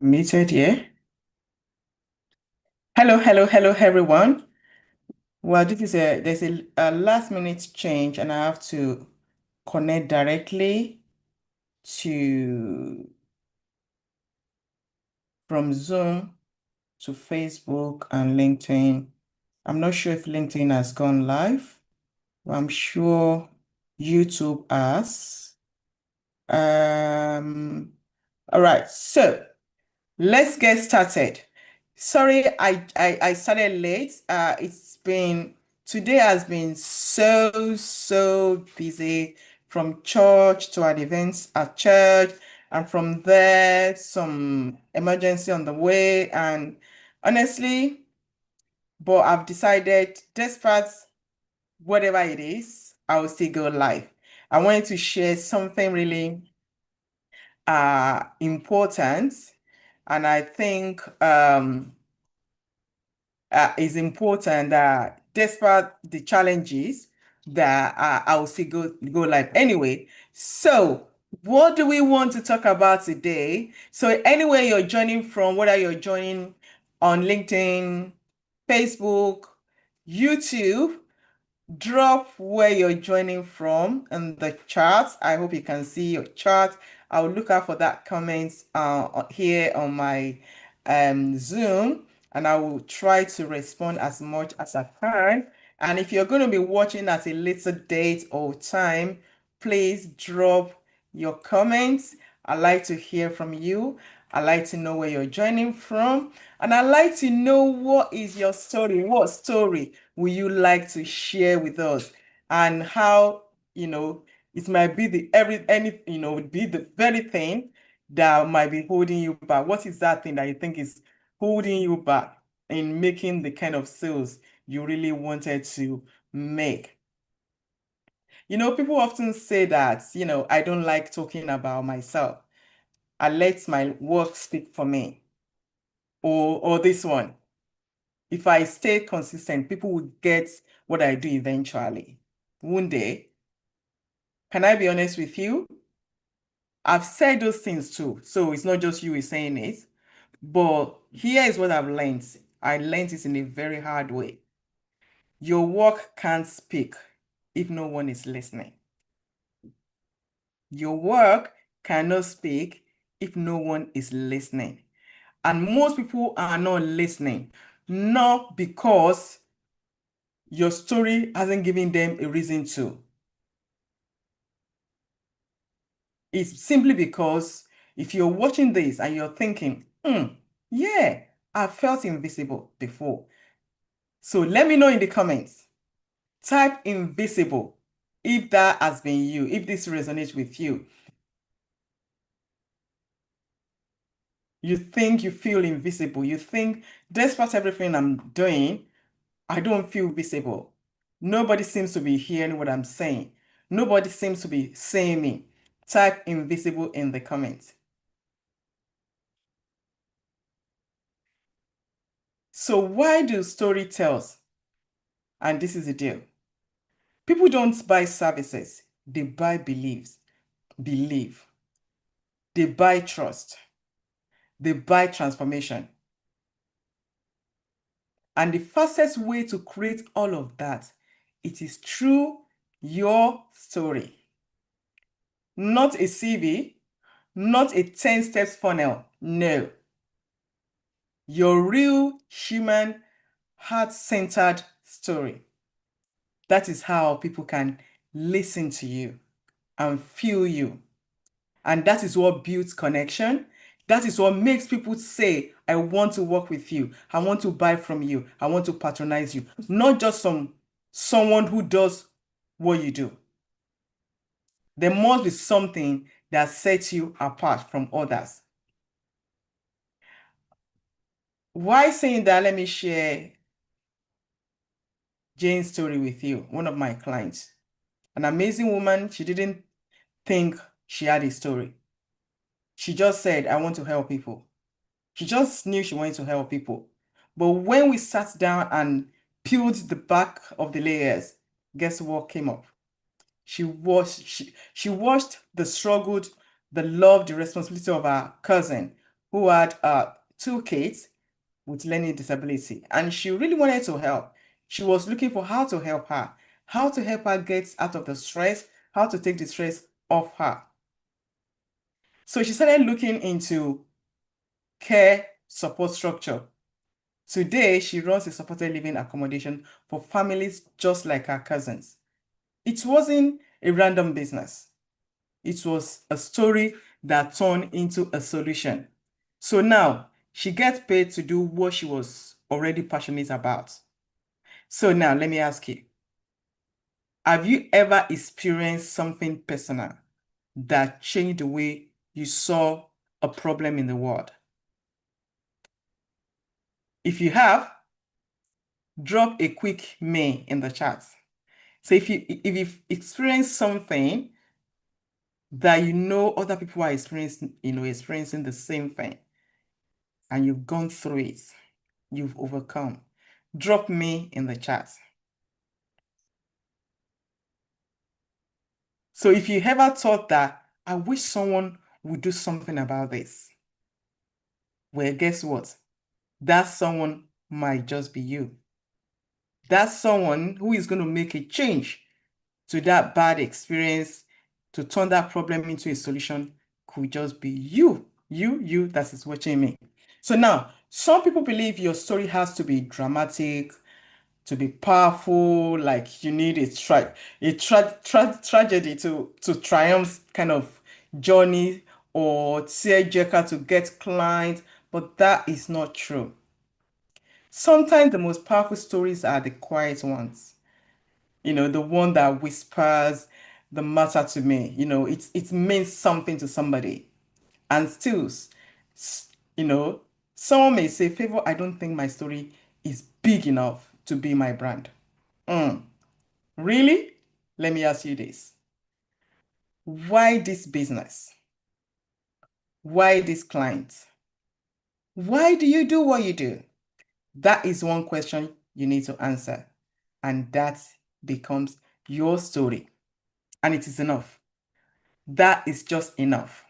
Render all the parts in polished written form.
Muted here. Hello, everyone. Well, there's a last minute change, and I have to connect directly to from Zoom to Facebook and LinkedIn. I'm not sure if LinkedIn has gone live, but I'm sure YouTube has. Um, all right, so let's get started. Sorry, I started late. Today has been so busy from church to an event at church, and from there, some emergency on the way. And honestly, but I've decided, despite whatever it is, I will still go live. I wanted to share something really important, and I think is important that despite the challenges that I will still go live anyway. So what do we want to talk about today? So anywhere you're joining from, whether you're joining on LinkedIn, Facebook, YouTube, drop where you're joining from in the chat. I hope you can see your chart. I'll look out for that comments here on my Zoom, and I will try to respond as much as I can. And if you're going to be watching at a later date or time, please drop your comments. I'd like to hear from you. I'd like to know where you're joining from. And I'd like to know, what is your story? What story would you like to share with us? And how, it might be be the very thing that might be holding you back. What is that thing that you think is holding you back in making the kind of sales you really wanted to make? People often say that, I don't like talking about myself. I let my work speak for me. Or this one. If I stay consistent, people will get what I do eventually. One day, can I be honest with you? I've said those things too. So it's not just you who is saying it. But here is what I've learned. I learned it in a very hard way. Your work can't speak if no one is listening. Your work cannot speak if no one is listening. And most people are not listening, not because your story hasn't given them a reason to. It's simply because if you're watching this and you're thinking, yeah, I felt invisible before. So let me know in the comments. Type invisible if that has been you, if this resonates with you. You think you feel invisible. You think, despite everything I'm doing, I don't feel visible. Nobody seems to be hearing what I'm saying. Nobody seems to be seeing me. Type invisible in the comments. So why do storytellers, and this is the deal, people don't buy services, they buy beliefs, believe, they buy trust, they buy transformation. And the fastest way to create all of that, it is through your story. Not a CV, not a 10 steps funnel. No. Your real human, heart-centered story. That is how people can listen to you and feel you. And that is what builds connection. That is what makes people say, I want to work with you. I want to buy from you. I want to patronize you. Not just someone who does what you do. There must be something that sets you apart from others. Why saying that? Let me share Jane's story with you, one of my clients. An amazing woman. She didn't think she had a story. She just said, I want to help people. She just knew she wanted to help people. But when we sat down and peeled the back of the layers, guess what came up? She watched the struggle, the love, the responsibility of her cousin who had two kids with learning disability, and she really wanted to help. She was looking for how to help her, get out of the stress, how to take the stress off her. So she started looking into care support structure. Today, she runs a supported living accommodation for families just like her cousins. It wasn't a random business. It was a story that turned into a solution. So now she gets paid to do what she was already passionate about. So now let me ask you, have you ever experienced something personal that changed the way you saw a problem in the world? If you have, drop a quick me in the chat. So if you've experienced something that you know other people are experiencing the same thing, and you've gone through it, you've overcome, drop me in the chat. So if you ever thought that, I wish someone would do something about this, well, guess what? That someone might just be you. That's someone who is going to make a change to that bad experience, to turn that problem into a solution, could just be you. You that is watching me. So now, some people believe your story has to be dramatic, to be powerful, like you need tragedy to triumph kind of journey, or tearjerker to get clients, but that is not true. Sometimes the most powerful stories are the quiet ones. The one that whispers the matter to me. It means something to somebody. And still, s- you know, someone may say, Favor, I don't think my story is big enough to be my brand. Mm, really? Let me ask you this. Why this business? Why this client? Why do you do what you do? That is one question you need to answer. And that becomes your story. And it is enough. That is just enough.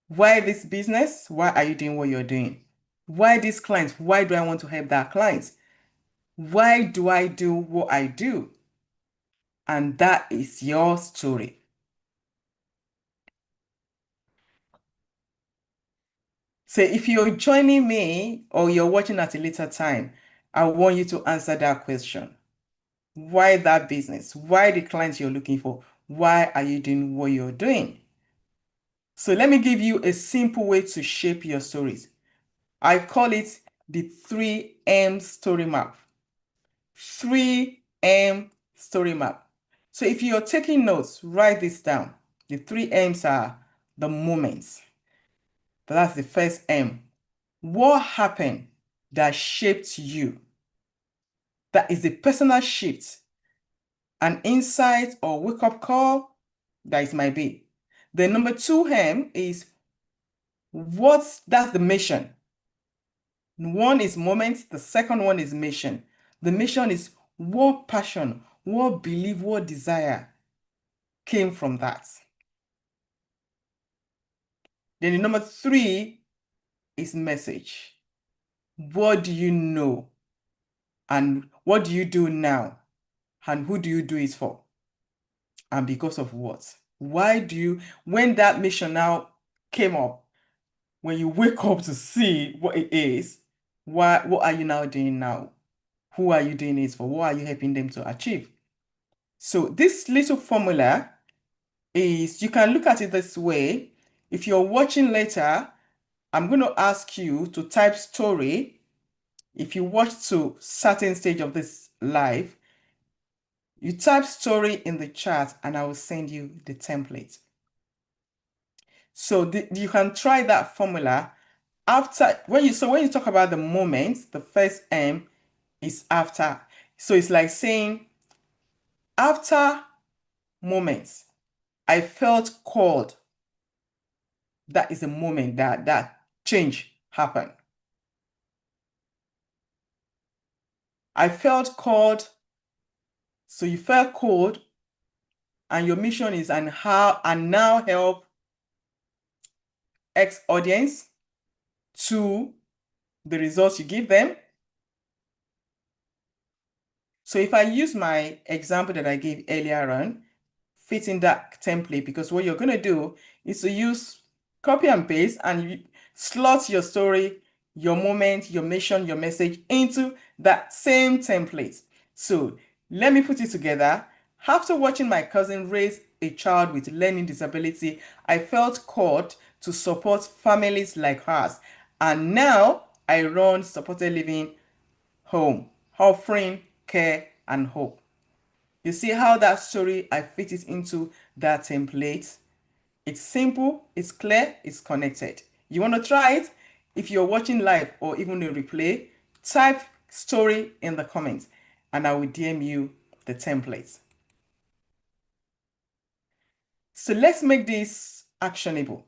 Why this business? Why are you doing what you're doing? Why this client? Why do I want to help that client? Why do I do what I do? And that is your story. So if you're joining me or you're watching at a later time, I want you to answer that question. Why that business? Why the clients you're looking for? Why are you doing what you're doing? So let me give you a simple way to shape your stories. I call it the 3M story map. 3M story map. So if you're taking notes, write this down. The 3M's are the moments. That's the first M. What happened that shaped you? That is a personal shift, an insight or wake-up call that it might be. The number 2M is that's the mission. One is moment, the second one is mission. The mission is what passion, what belief, what desire came from that. Then the number 3 is message. What do you know? And what do you do now? And who do you do it for? And because of what? When that mission now came up, when you wake up to see what it is, what are you now doing now? Who are you doing it for? What are you helping them to achieve? So this little formula is, you can look at it this way. If you're watching later, I'm going to ask you to type story. If you watch to certain stage of this live, you type story in the chat and I will send you the template. So you can try that formula after when you talk about the moment, the first M is after. So it's like saying after moments, I felt called. That is a moment that change happened. I felt called. So you felt called, and your mission is and now help X audience. to the results you give them. So if I use my example that I gave earlier on, fit in that template, because what you're going to do is to use copy and paste and slot your story, your moment, your mission, your message into that same template. So let me put it together. After watching my cousin raise a child with learning disability, I felt called to support families like hers. And now I run supported living home, offering care and hope. You see how that story, I fit it into that template? It's simple, it's clear, it's connected. You want to try it? If you're watching live or even a replay, type story in the comments and I will DM you the template. So let's make this actionable.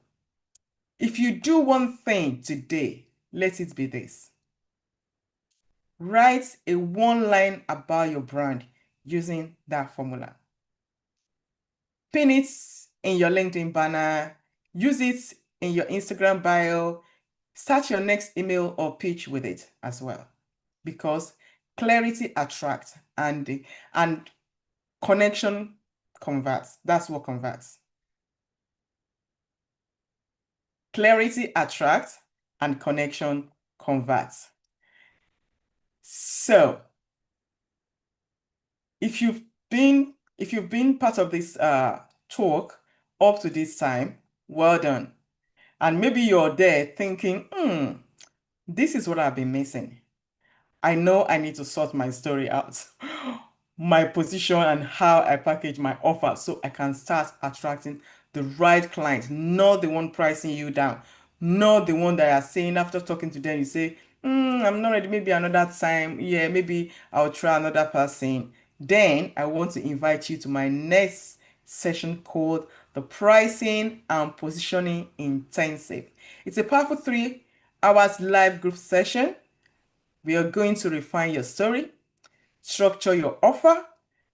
If you do one thing today, let it be this. Write a one line about your brand using that formula. Pin it in your LinkedIn banner, use it in your Instagram bio, start your next email or pitch with it as well. Because clarity attracts and connection converts. That's what converts. Clarity attracts and connection converts. So if you've been part of this talk up to this time, well done. And maybe you're there thinking, this is what I've been missing. I know I need to sort my story out, my position and how I package my offer so I can start attracting the right client, not the one pricing you down, not the one that are saying after talking to them, you say, I'm not ready, maybe another time. Yeah, maybe I'll try another person. Then I want to invite you to my next session called the Pricing and Positioning Intensive. It's a powerful 3 hours live group session. We are going to refine your story, structure your offer,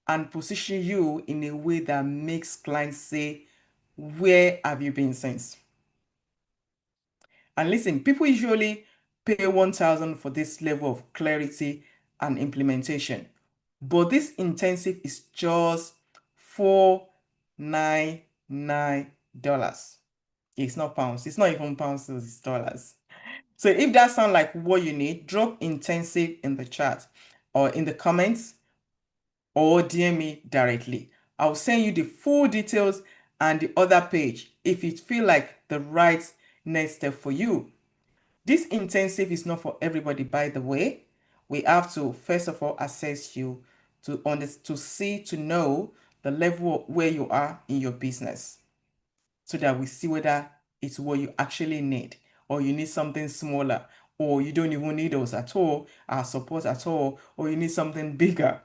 and position you in a way that makes clients say, where have you been since? And listen, people usually pay 1,000 for this level of clarity and implementation. But this intensive is just $499. It's not pounds. It's not even pounds, it's dollars. So if that sounds like what you need, drop intensive in the chat or in the comments or DM me directly. I'll send you the full details and the other page if it feel like the right next step for you. This intensive is not for everybody, by the way. We have to first of all assess you to see, to know the level where you are in your business so that we see whether it's what you actually need or you need something smaller or you don't even need us at all, our support at all, or you need something bigger.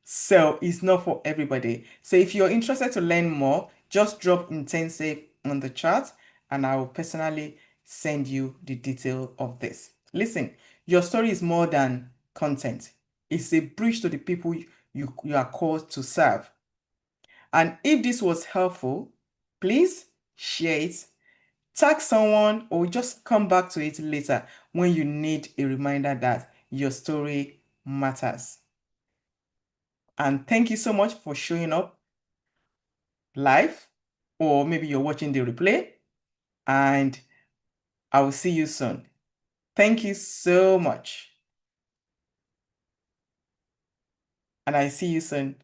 So it's not for everybody. So if you're interested to learn more, just drop intensive on the chat and I will personally send you the detail of this. Listen, your story is more than content. It's a bridge to the people you are called to serve. And if this was helpful, please share it, tag someone, or just come back to it later when you need a reminder that your story matters. And thank you so much for showing up live, or maybe you're watching the replay, and I will see you soon. Thank you so much. And I see you soon.